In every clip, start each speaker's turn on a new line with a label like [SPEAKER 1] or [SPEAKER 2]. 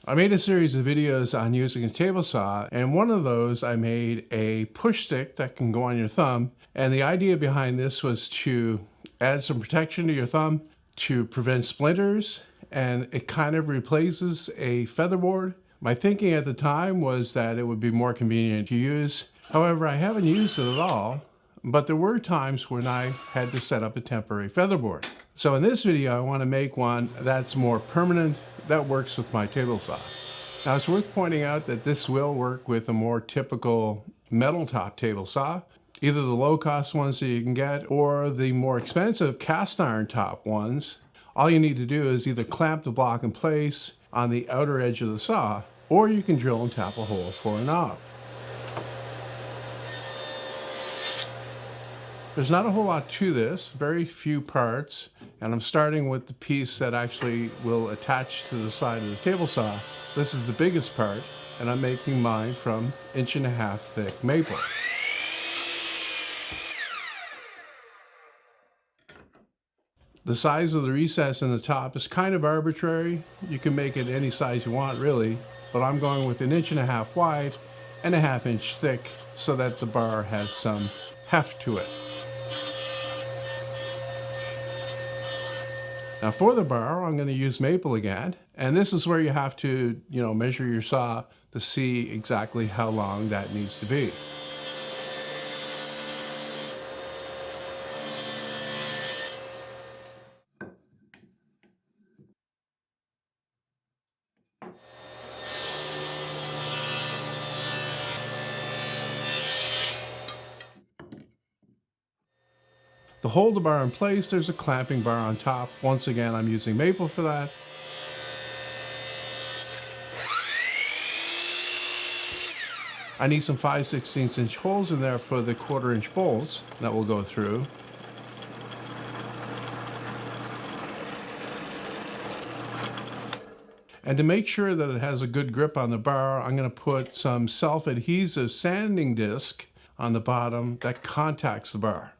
[SPEAKER 1] I made a series of videos on using a table saw, and one of those I made a push stick that can go on your thumb. And the idea behind this was to add some protection to your thumb to prevent splinters, and it kind of replaces a featherboard. My thinking at the time was that it would be more convenient to use. However, I haven't used it at all, but there were times when I had to set up a temporary featherboard. So in this video, I want to make one that's more permanent, that works with my table saw. Now it's worth pointing out that this will work with a more typical metal top table saw, either the low cost ones that you can get or the more expensive cast iron top ones. All you need to do is either clamp the block in place on the outer edge of the saw, or you can drill and tap a hole for a knob. There's not a whole lot to this, very few parts, and I'm starting with the piece that actually will attach to the side of the table saw. This is the biggest part, and I'm making mine from 1.5-inch thick maple. The size of the recess in the top is kind of arbitrary. You can make it any size you want really, but I'm going with 1.5 inch wide and 1/2 inch thick so that the bar has some heft to it. Now for the bar, I'm going to use maple again, and this is where you have to, measure your saw to see exactly how long that needs to be. To hold the bar in place, there's a clamping bar on top. Once again, I'm using maple for that. I need some 5/16 inch holes in there for the 1/4 inch bolts that will go through. And to make sure that it has a good grip on the bar, I'm going to put some self-adhesive sanding disc on the bottom that contacts the bar.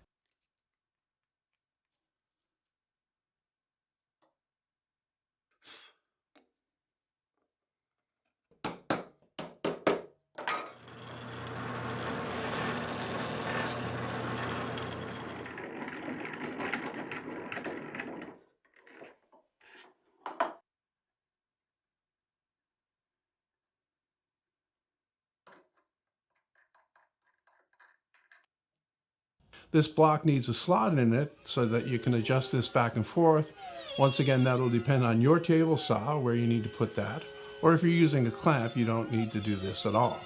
[SPEAKER 1] This block needs a slot in it so that you can adjust this back and forth. Once again, that'll depend on your table saw where you need to put that. Or if you're using a clamp, you don't need to do this at all.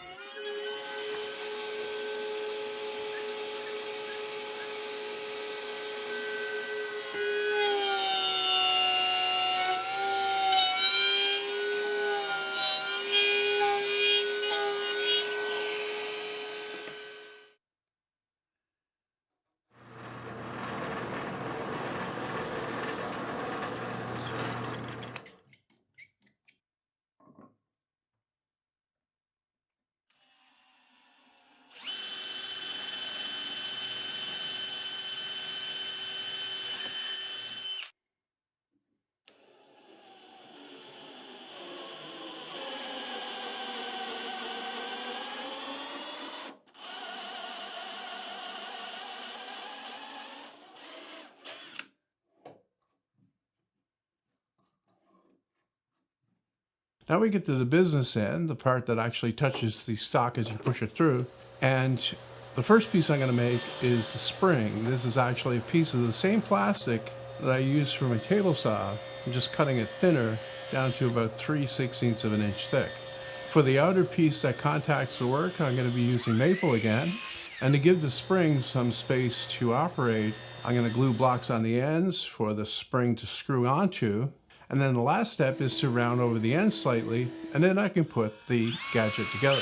[SPEAKER 1] Now we get to the business end, the part that actually touches the stock as you push it through. And the first piece I'm going to make is the spring. This is actually a piece of the same plastic that I use for my table saw. I'm just cutting it thinner down to about 3/16 of an inch thick. For the outer piece that contacts the work, I'm going to be using maple again. And to give the spring some space to operate, I'm going to glue blocks on the ends for the spring to screw onto. And then the last step is to round over the ends slightly, and then I can put the gadget together.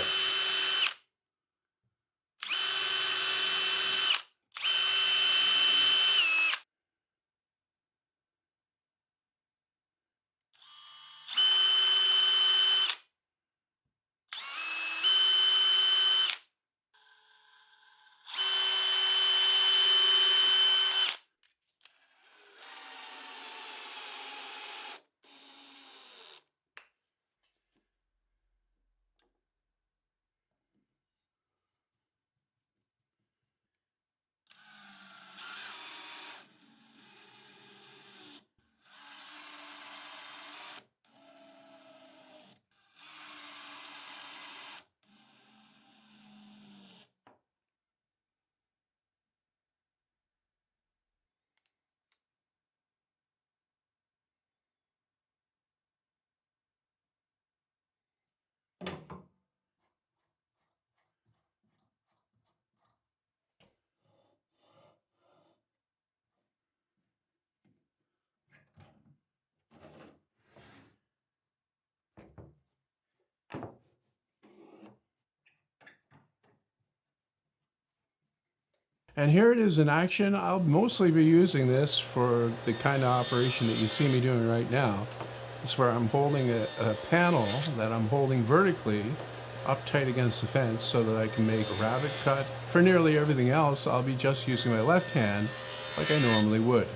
[SPEAKER 1] And here it is in action. I'll mostly be using this for the kind of operation that you see me doing right now. It's where I'm holding a panel that I'm holding vertically up tight against the fence so that I can make a rabbet cut. For nearly everything else, I'll be just using my left hand like I normally would.